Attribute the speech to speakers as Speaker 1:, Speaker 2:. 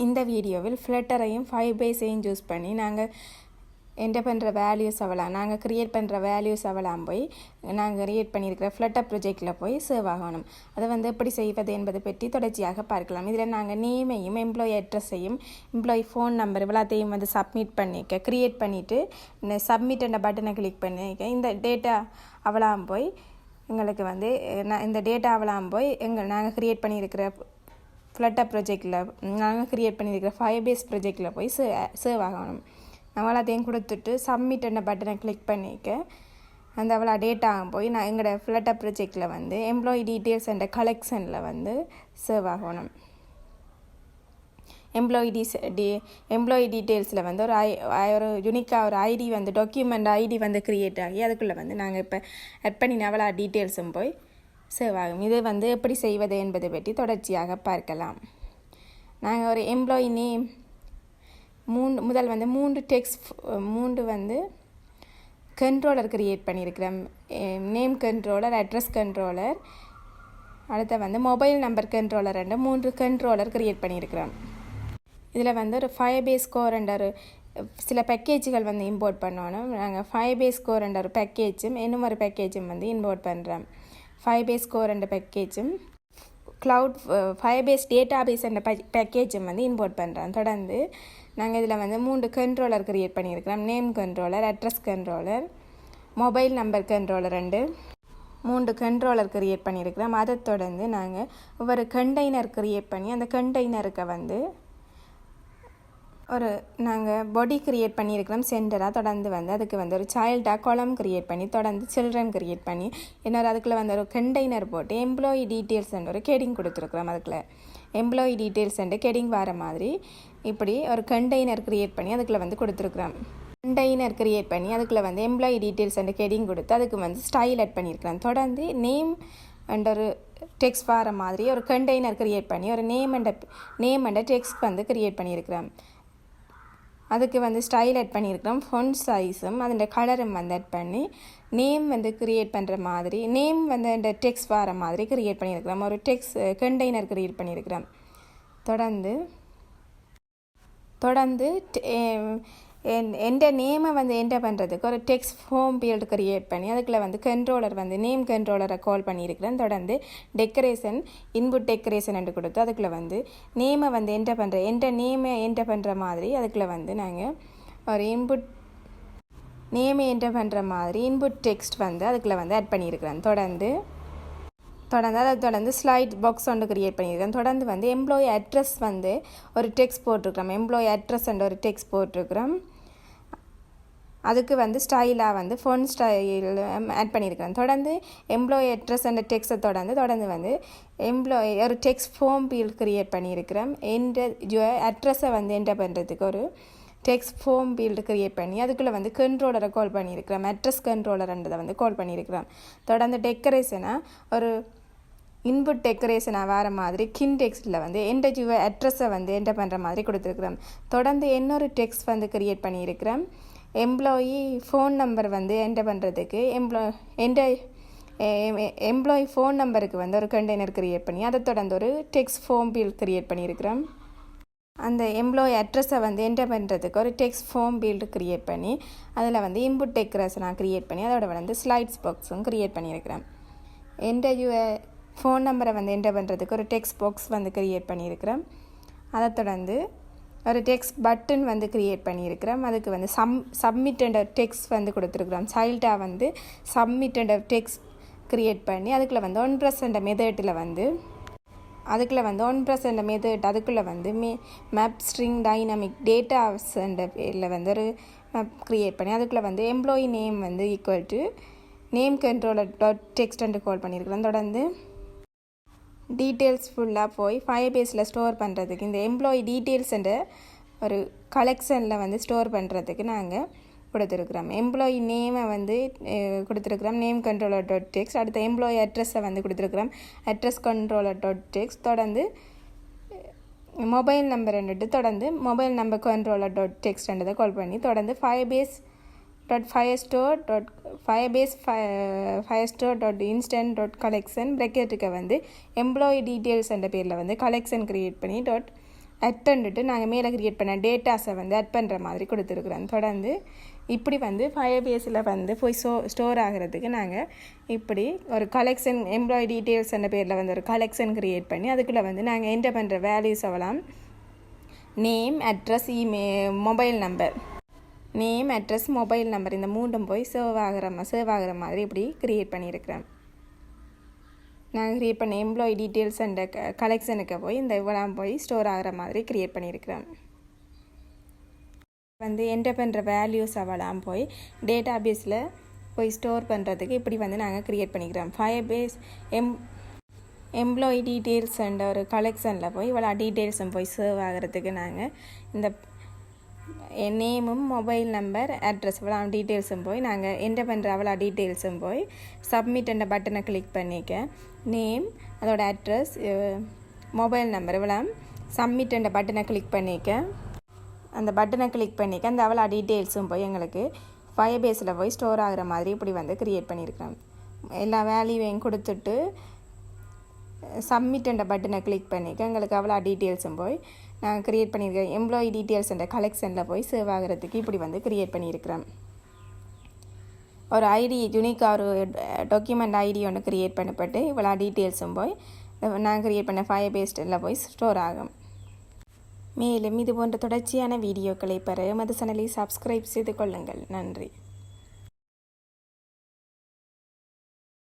Speaker 1: இந்த வீடியோவில் ஃப்ளட்டரையும் ஃபைபேஸையும் யூஸ் பண்ணி நாங்கள் என்டர் பண்ணுற வேல்யூஸ் அவலாம் நாங்கள் க்ரியேட் பண்ணுற வேல்யூஸ் அவலாம் போய் நாங்கள் க்ரியேட் பண்ணியிருக்கிற ஃப்ளட்டர் ப்ரொஜெக்டில் போய் சேவ் ஆகணும். அதை எப்படி செய்வது என்பதை பற்றி தொடர்ச்சியாக பார்க்கலாம். இதில் நாங்கள் நேமையும் எம்ப்ளாயி அட்ரஸையும் எம்ப்ளாயி ஃபோன் நம்பர் இவ்வளோத்தையும் சப்மிட் பண்ணிக்க க்ரியேட் பண்ணிவிட்டு சப்மிட் என்ற பட்டனை கிளிக் பண்ணிக்க இந்த டேட்டா அவலாம் போய் எங்களுக்கு இந்த டேட்டா அவலாம் போய் நாங்கள் க்ரியேட் பண்ணியிருக்கிற ஃப்ளட்டர் ப்ரொஜெக்டில் நாங்கள் க்ரியேட் பண்ணியிருக்கிற ஃபைபேஸ் ப்ரொஜெக்டில் போய் சேவ் ஆகணும். அவ்வளோத்தையும் கொடுத்துட்டு சப்மிட் என்ற பட்டனை கிளிக் பண்ணிக்க அந்த அவ்வளோ டேட்டா போய் நான் எங்களோட ஃப்ளட்டர் ப்ரொஜெக்டில் எம்ப்ளாயி டீட்டெயில்ஸ் என்ற கலெக்ஷனில் சேவ் ஆகணும். எம்ப்ளாயி டீட்டெயில்ஸில் ஒரு யூனிக்காக ஒரு ஐடி டாக்குமெண்ட் ஐடி க்ரியேட் ஆகி அதுக்குள்ளே நாங்கள் இப்போ ஆட் பண்ணின அவ்வளோ டீட்டெயில்ஸும் போய் சேவ் ஆகும். இது எப்படி செய்வது என்பதை பற்றி தொடர்ச்சியாக பார்க்கலாம். நாங்கள் ஒரு எம்ப்ளாயி நேம் முதல் மூன்று கண்ட்ரோலர் க்ரியேட் பண்ணியிருக்கிறோம். நேம் கண்ட்ரோலர், அட்ரஸ் கண்ட்ரோலர், அடுத்த மொபைல் நம்பர் கண்ட்ரோலர் என்ற 3 கண்ட்ரோலர் க்ரியேட் பண்ணியிருக்கிறோம். இதில் ஒரு ஃபைபேஸ் ஸ்கோர் என்ற ஒரு சில பேக்கேஜுகள் இம்போர்ட் பண்ணணும். நாங்கள் ஃபைபேஸ் ஸ்கோர் என்ற ஒரு பேக்கேஜும் இன்னும் ஒரு பேக்கேஜும் இம்போர்ட் பண்ணுறோம். ஃபைபேஸ் ஸ்கோர் என்ற பேக்கேஜும் க்ளவுட் ஃபைபேஸ் டேட்டாபேஸ் என்ற பேக்கேஜும் இம்போர்ட் பண்ணுறோம். தொடர்ந்து நாங்கள் இதில் 3 கண்ட்ரோலர் க்ரியேட் பண்ணியிருக்கிறோம். Name controller, address controller, mobile number controller 3 controller create பண்ணியிருக்கிறோம். அதை தொடர்ந்து நாங்கள் ஒவ்வொரு கண்டெய்னர் க்ரியேட் பண்ணி அந்த கண்டெய்னருக்கு நாங்கள் பாடி க்ரியேட் பண்ணியிருக்கிறோம் சென்டராக. தொடர்ந்து அதுக்கு ஒரு சைல்டாக காலம் க்ரியேட் பண்ணி தொடர்ந்து சில்ட்ரன் க்ரியேட் பண்ணி அதுக்குள்ளே ஒரு கண்டெய்னர் போட்டு எம்ப்ளாயி டீட்டெயில்ஸ் ஒரு கெடிங் கொடுத்துருக்குறோம். அதுக்குள்ளே எம்ப்ளாயி டீட்டெயில்ஸ் கெடிங் வர மாதிரி இப்படி ஒரு கண்டெய்னர் க்ரியேட் பண்ணி அதுக்குள்ளே கொடுத்துருக்குறோம். கண்டெய்னர் க்ரியேட் பண்ணி அதுக்குள்ளே எம்ப்ளாயி டீட்டெயில்ஸ் கெடிங் கொடுத்து அதுக்கு ஸ்டைல் ஆட் பண்ணியிருக்கிறோம். தொடர்ந்து நேம் ஒரு டெக்ஸ்ட் வர மாதிரி ஒரு கண்டெய்னர் க்ரியேட் பண்ணி ஒரு நேம் அண்ட் டெக்ஸ்ட் க்ரியேட் பண்ணியிருக்கிறோம். அதுக்கு ஸ்டைல் ஆட் பண்ணியிருக்கிறோம். ஃபொண்ட் சைஸும் அதோட கலரும் ஆட் பண்ணி நேம் க்ரியேட் பண்ணுற மாதிரி நேம் இந்த டெக்ஸ்ட் வர மாதிரி க்ரியேட் பண்ணியிருக்கிறோம். ஒரு டெக்ஸ்ட் கண்டெய்னர் க்ரியேட் பண்ணியிருக்கிறோம். தொடர்ந்து எந்த நேமை என்டர் பண்ணுறதுக்கு ஒரு டெக்ஸ்ட் ஃபார்ம் ஃபீல்டு க்ரியேட் பண்ணி அதுக்குள்ளே கண்ட்ரோலர் நேம் கண்ட்ரோலரை கால் பண்ணியிருக்கிறேன். தொடர்ந்து டெக்கரேஷன் இன்புட் டெக்கரேஷன் என்று கொடுத்து அதுக்குள்ளே நேமை நேமை என்டர் பண்ணுற மாதிரி அதுக்குள்ளே நாங்கள் ஒரு நேமை என்டர் பண்ணுற மாதிரி இன்புட் டெக்ஸ்ட் அதுக்குள்ளே ஆட் பண்ணியிருக்கிறேன். தொடர்ந்து ஸ்லைட் பாக்ஸ் க்ரியேட் பண்ணியிருக்கேன். தொடர்ந்து எம்ப்ளாயி அட்ரஸ் ஒரு டெக்ஸ்ட் போட்டிருக்கிறோம். எம்ப்ளாயி அட்ரஸ் ஒரு டெக்ஸ்ட் போட்டிருக்கிறோம். அதுக்கு ஸ்டைலாக ஃபோன் ஸ்டைல் ஆட் பண்ணியிருக்கிறேன். தொடர்ந்து எம்ப்ளாயி அட்ரஸ் அண்ட் டெக்ஸ்ட்டை தொடர்ந்து எம்ப்ளாயி ஒரு டெக்ஸ்ட் ஃபார்ம் ஃபீல்ட் க்ரியேட் பண்ணியிருக்கிறோம். அட்ரஸை என்டர் பண்ணுறதுக்கு ஒரு டெக்ஸ்ட் ஃபார்ம் ஃபீல்டு க்ரியேட் பண்ணி அதுக்குள்ளே கண்ட்ரோலரை கால் பண்ணியிருக்கிறோம். அட்ரஸ் கண்ட்ரோலர்ன்றதை கால் பண்ணியிருக்கிறோம். தொடர்ந்து டெக்கரேஷனாக ஒரு இன்புட் டெக்கரேஷனாக வர மாதிரி டெக்ஸ்ட்டில் என்டர் அட்ரஸை என்டர் பண்ணுற மாதிரி கொடுத்துருக்குறோம். தொடர்ந்து இன்னொரு டெக்ஸ்ட் க்ரியேட் பண்ணியிருக்கிறோம். எம்ப்ளாயி ஃபோன் நம்பர் என்டர் பண்ணுறதுக்கு எம்ப்ளாயி ஃபோன் நம்பருக்கு ஒரு கண்டெய்னர் க்ரியேட் பண்ணி அதை தொடர்ந்து ஒரு டெக்ஸ்ட் ஃபார்ம் ஃபீல்ட் க்ரியேட் பண்ணியிருக்கிறோம். அந்த எம்ப்ளாயி அட்ரஸை என்டர் பண்ணுறதுக்கு ஒரு டெக்ஸ்ட் ஃபார்ம் ஃபீல்டு க்ரியேட் பண்ணி அதில் இன்புட் டெக்கரேஷனாக க்ரியேட் பண்ணி அதோட ஸ்லைட்ஸ் பாக்ஸும் க்ரியேட் பண்ணியிருக்கிறேன். என்டர் ஃபோன் நம்பரை என்டர் பண்ணுறதுக்கு ஒரு டெக்ஸ்ட் பாக்ஸ் க்ரியேட் பண்ணியிருக்கிறேன். அதை தொடர்ந்து ஒரு டெக்ஸ்ட் பட்டன் க்ரியேட் பண்ணியிருக்கிறோம். அதுக்கு சப்மிட் என்ற டெக்ஸ்ட் கொடுத்துருக்குறோம். சைல்டாக சப்மிட் என்ற டெக்ஸ்ட் க்ரியேட் பண்ணி அதுக்குள்ளே 1% மெத்தடில் அதுக்குள்ளே 1% மெத்தட் அதுக்குள்ளே மேப் ஸ்ட்ரிங் டைனமிக் டேட்டாஸ் என்ற பேரில் ஒரு மேப் க்ரியேட் பண்ணி அதுக்குள்ளே employee name equal to name controller dot text call பண்ணியிருக்கிறோம். தொடர்ந்து டீட்டெயில்ஸ் ஃபுல்லாக போய் ஃபைபேஸில் ஸ்டோர் பண்ணுறதுக்கு இந்த எம்ப்ளாயி டீட்டெயில்ஸ் என்ற ஒரு கலெக்ஷனில் ஸ்டோர் பண்ணுறதுக்கு நாங்கள் கொடுத்துருக்குறோம். எம்ப்ளாயி நேமை கொடுத்துருக்குறோம். Name controller dot text. அடுத்த எம்ப்ளாயி அட்ரஸை கொடுத்துருக்குறோம். Address controller dot text. தொடர்ந்து மொபைல் நம்பர் தொடர்ந்து mobile number controller dot text call பண்ணி தொடர்ந்து firebase.firestore.instant.collection bracketக்கு எம்ப்ளாயி டீட்டெயில்ஸ் என்ற பேரில் கலெக்ஷன் க்ரியேட் பண்ணி ஆட் பண்ணிட்டு நாங்கள் மேலே க்ரியேட் பண்ண டேட்டாஸை வந்து ஆட் பண்ணுற மாதிரி கொடுத்துருக்குறோம். தொடர்ந்து இப்படி வந்து ஃபயர்பேஸில் வந்து போய் ஸ்டோர் ஆகிறதுக்கு நாங்கள் இப்படி ஒரு கலெக்ஷன் எம்ப்ளாயி டீட்டெயில்ஸ் என்ற பேரில் வந்து ஒரு கலெக்ஷன் க்ரியேட் பண்ணி அதுக்குள்ளே வந்து நாங்கள் என்டர் பண்ணுற வேல்யூஸ் அவலாம் name, address, mobile number, name, address, mobile number இந்த மூன்றும் போய் சேவ் ஆகிற மாதிரி இப்படி க்ரியேட் பண்ணியிருக்கிறேன். நாங்கள் க்ரியேட் பண்ண எம்ப்ளாயி டீட்டெயில்ஸ் அண்ட் கலெக்ஷனுக்கு போய் இந்த இவ்வளோ போய் ஸ்டோர் ஆகிற மாதிரி க்ரியேட் பண்ணியிருக்கிறேன். வந்து என்டர் பண்ணுற வேல்யூஸ் அவலாம் போய் டேட்டா பேஸில் போய் ஸ்டோர் பண்ணுறதுக்கு இப்படி வந்து நாங்கள் க்ரியேட் பண்ணிக்கிறோம். ஃபயர்பேஸ் எம்ப்ளாயி டீட்டெயில்ஸ் அண்ட் ஒரு கலெக்ஷனில் போய் இவ்வளோ டீட்டெயில்ஸும் போய் சேவ் ஆகிறதுக்கு நாங்கள் இந்த நேமும், மொபைல் நம்பர், அட்ரஸ் இவ்வளோ டீட்டெயில்ஸும் போய் நாங்கள் என்டர் பண்ணுற அவ்வளோ டீட்டெயில்ஸும் போய் சப்மிட் என்ற பட்டனை கிளிக் பண்ணிக்க நேம், அதோட அட்ரஸ், மொபைல் நம்பர் இவ்வளோ சப்மிட் என்ற பட்டனை கிளிக் பண்ணிக்க அந்த பட்டனை கிளிக் பண்ணிக்க அந்த அவ்வளோ டீட்டெயில்ஸும் போய் எங்களுக்கு ஃபயர்பேஸில் போய் ஸ்டோர் ஆகிற மாதிரி இப்படி வந்து க்ரியேட் பண்ணியிருக்கிறோம். எல்லா வேல்யூவையும் கொடுத்துட்டு சப்மிட் என்ற பட்டனை கிளிக் பண்ணிக்க எங்களுக்கு அவ்வளோ டீட்டெயில்ஸும் போய் நாங்கள் க்ரியேட் பண்ணியிருக்கோம். எம்ப்ளாயி டீட்டெயில்ஸ் என்ற கலெக்ஷனில் போய் சேவ் ஆகிறதுக்கு இப்படி வந்து க்ரியேட் பண்ணியிருக்கிறோம். ஒரு ஐடி யூனிக்காக ஒரு டாக்குமெண்ட் ஐடி ஒன்று க்ரியேட் பண்ணப்பட்டு இவ்வளோ டீட்டெயில்ஸும் போய் நான் க்ரியேட் பண்ண ஃபயர்பேஸில் போய் ஸ்டோர் ஆகும். மேலும் இது போன்ற தொடர்ச்சியான வீடியோக்களை பெற எமது சேனலை சப்ஸ்கிரைப் செய்து கொள்ளுங்கள். நன்றி.